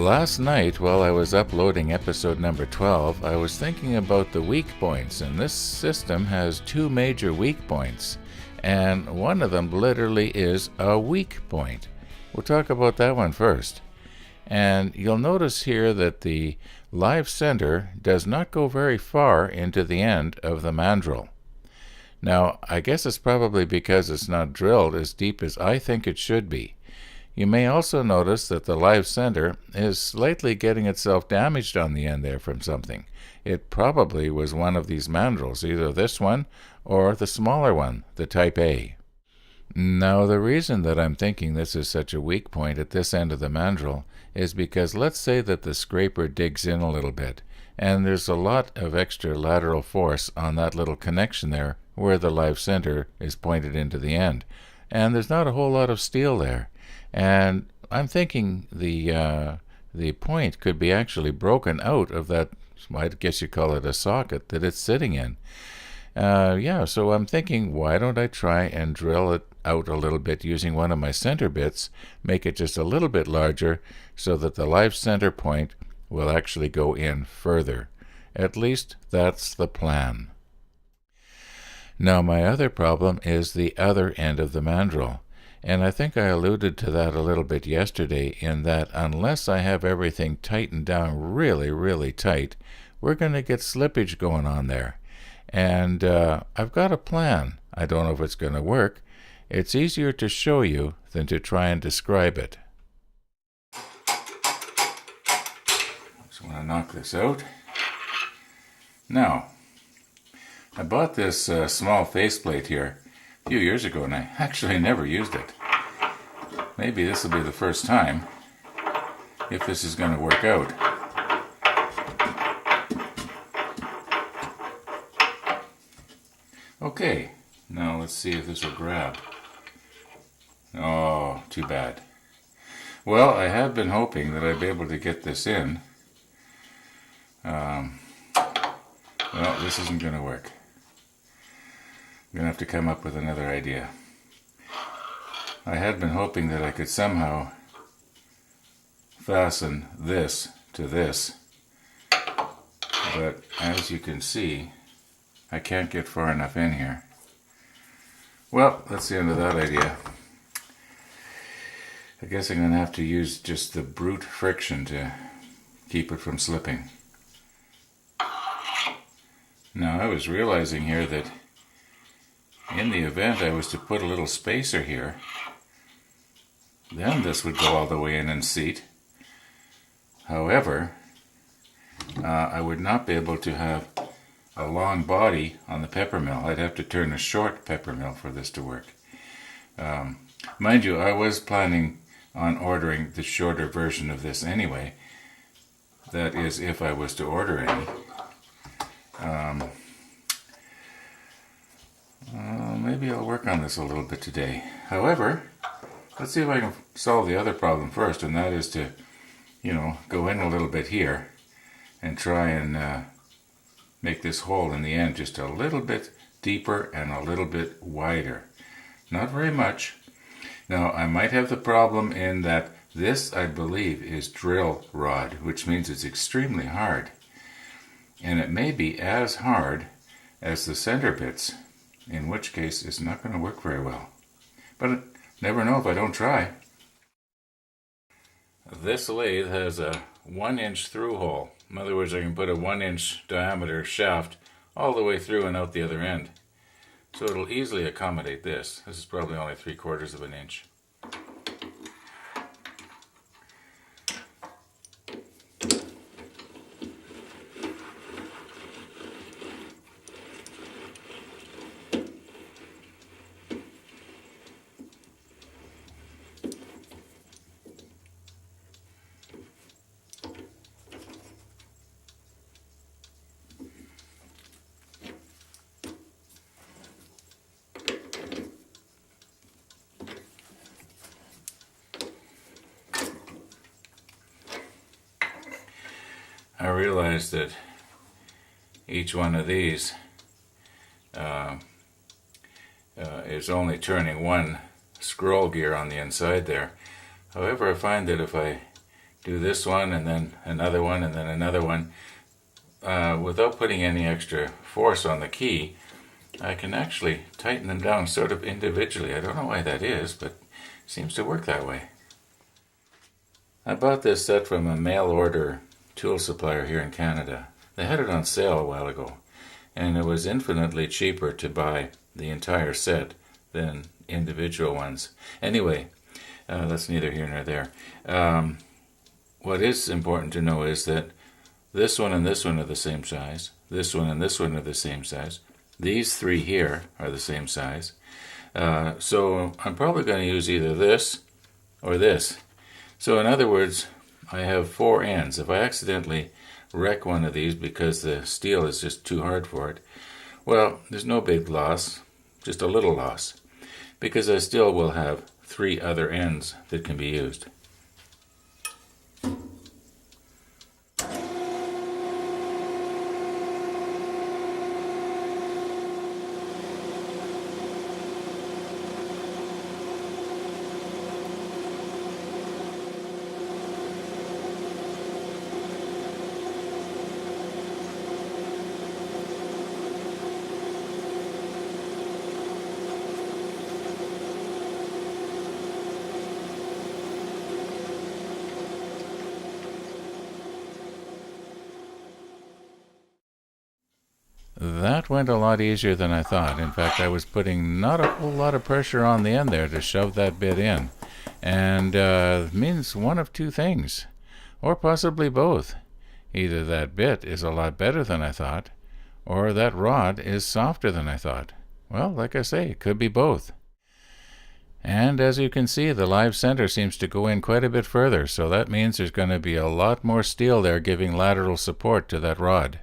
Last night, while I was uploading episode number 12, I was thinking about the weak points, and this system has two major weak points, and one of them literally is a weak point. We'll talk about that one first. And you'll notice here that the live center does not go very far into the end of the mandrel. Now, I guess it's probably because it's not drilled as deep as I think it should be. You may also notice that the live center is slightly getting itself damaged on the end there from something. It probably was one of these mandrels, either this one or the smaller one, the type A. Now, the reason that I'm thinking this is such a weak point at this end of the mandrel is because let's say that the scraper digs in a little bit, and there's a lot of extra lateral force on that little connection there where the live center is pointed into the end. And there's not a whole lot of steel there. And I'm thinking the point could be actually broken out of that, I guess you call it a socket, that it's sitting in. So I'm thinking, why don't I try and drill it out a little bit using one of my center bits, make it just a little bit larger so that the live center point will actually go in further. At least that's the plan. Now, my other problem is the other end of the mandrel. And I think I alluded to that a little bit yesterday in that unless I have everything tightened down really, really tight, we're going to get slippage going on there. And I've got a plan. I don't know if it's going to work. It's easier to show you than to try and describe it. Just want to knock this out. Now, I bought this small faceplate here a few years ago, and I actually never used it. Maybe this will be the first time, if this is going to work out. Okay, now let's see if this will grab. Oh, too bad. Well, I have been hoping that I'd be able to get this in. Well, this isn't going to work. I'm going to have to come up with another idea. I had been hoping that I could somehow fasten this to this, but as you can see, I can't get far enough in here. Well, that's the end of that idea. I guess I'm going to have to use just the brute friction to keep it from slipping. Now, I was realizing here that in the event I was to put a little spacer here, then this would go all the way in and seat. However, I would not be able to have a long body on the pepper mill. I'd have to turn a short pepper mill for this to work. Mind you, I was planning on ordering the shorter version of this anyway. That is, if I was to order any. Maybe I'll work on this a little bit today. However, let's see if I can solve the other problem first, and that is to, go in a little bit here and try and make this hole in the end just a little bit deeper and a little bit wider. Not very much. Now, I might have the problem in that this, I believe, is drill rod, which means it's extremely hard. And it may be as hard as the center bits, in which case it's not going to work very well. But never know if I don't try. This lathe has a 1-inch through hole. In other words, I can put a 1-inch diameter shaft all the way through and out the other end. So it'll easily accommodate this. This is probably only 3/4 of an inch. I realized that each one of these is only turning one scroll gear on the inside there. However, I find that if I do this one and then another one and then another one without putting any extra force on the key, I can actually tighten them down sort of individually. I don't know why that is, but it seems to work that way. I bought this set from a mail order tool supplier here in Canada. They had it on sale a while ago, and it was infinitely cheaper to buy the entire set than individual ones. Anyway, that's neither here nor there. What is important to know is that this one and this one are the same size. This one and this one are the same size. These three here are the same size. So I'm probably going to use either this or this. So in other words, I have 4 ends. If I accidentally wreck one of these because the steel is just too hard for it, well, there's no big loss, just a little loss, because I still will have 3 other ends that can be used. That went a lot easier than I thought. In fact, I was putting not a whole lot of pressure on the end there to shove that bit in. And it means one of 2 things, or possibly both. Either that bit is a lot better than I thought, or that rod is softer than I thought. Well, like I say, it could be both. And as you can see, the live center seems to go in quite a bit further, so that means there's going to be a lot more steel there giving lateral support to that rod.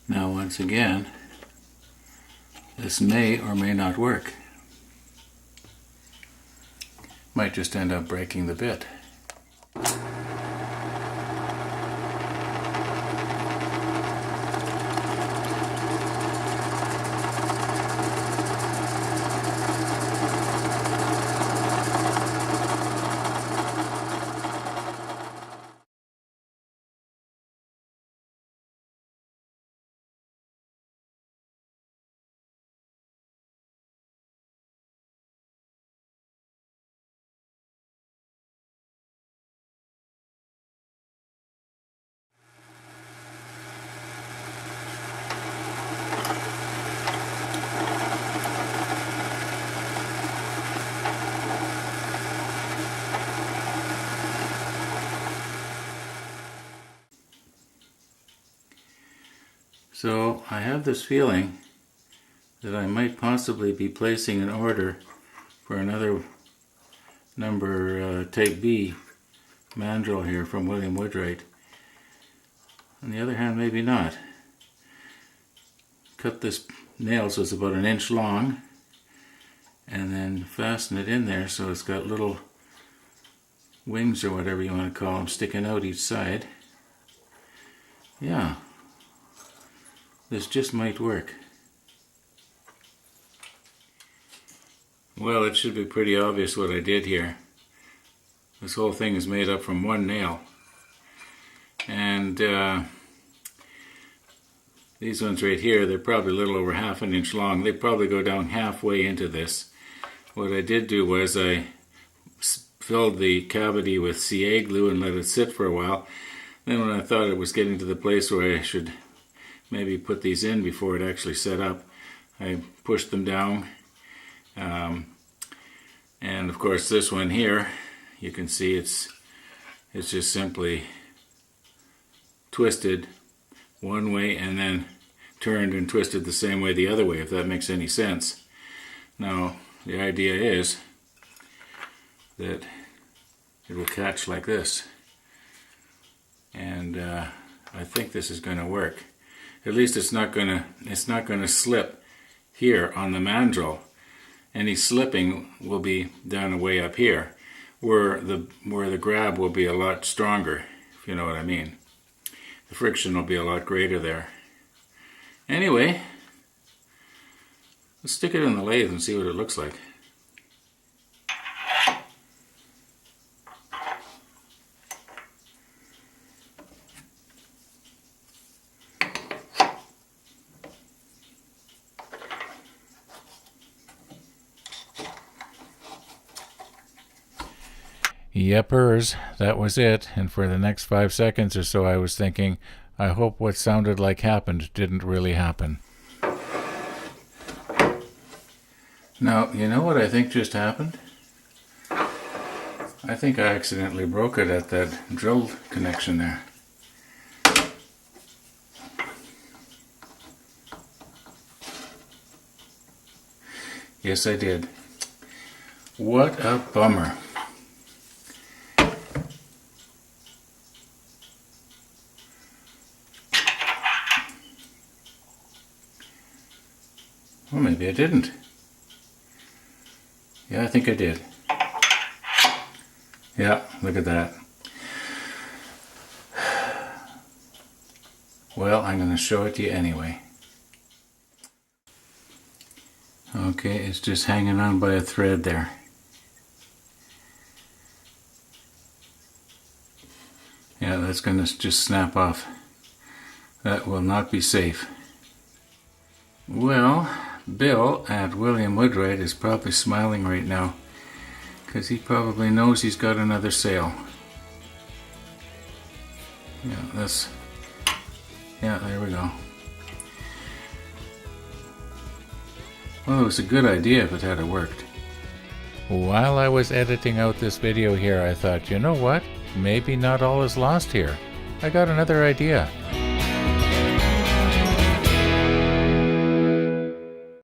Now once again, this may or may not work. Might just end up breaking the bit. So I have this feeling that I might possibly be placing an order for another number Type B mandrel here from William Woodwright. On the other hand, maybe not. Cut this nail so it's about 1 inch long and then fasten it in there so it's got little wings or whatever you want to call them sticking out each side. Yeah. This just might work. Well, it should be pretty obvious what I did here. This whole thing is made up from 1 nail. And these ones right here, they're probably a little over 1/2 inch long. They probably go down halfway into this. What I did do was I filled the cavity with CA glue and let it sit for a while. Then when I thought it was getting to the place where I should maybe put these in before it actually set up, I pushed them down. And of course this one here, you can see it's just simply twisted one way and then turned and twisted the same way the other way, if that makes any sense. Now the idea is that it will catch like this. And I think this is going to work. At least it's not going to slip here on the mandrel. Any slipping will be down way up here, where the grab will be a lot stronger, if you know what I mean. The friction will be a lot greater there. Anyway, let's stick it in the lathe and see what it looks like. Yepers, that was it, and for the next 5 seconds or so I was thinking, I hope what sounded like happened didn't really happen. Now, you know what I think just happened? I think I accidentally broke it at that drill connection there. Yes, I did. What a bummer. Well, maybe I didn't. Yeah, I think I did. Yeah, look at that. Well, I'm going to show it to you anyway. Okay, it's just hanging on by a thread there. Yeah, that's going to just snap off. That will not be safe. Well, Bill at William Woodwright is probably smiling right now because he probably knows he's got another sale. Yeah, there we go. Well, it was a good idea if it had worked. While I was editing out this video here, I thought, you know what? Maybe not all is lost here. I got another idea.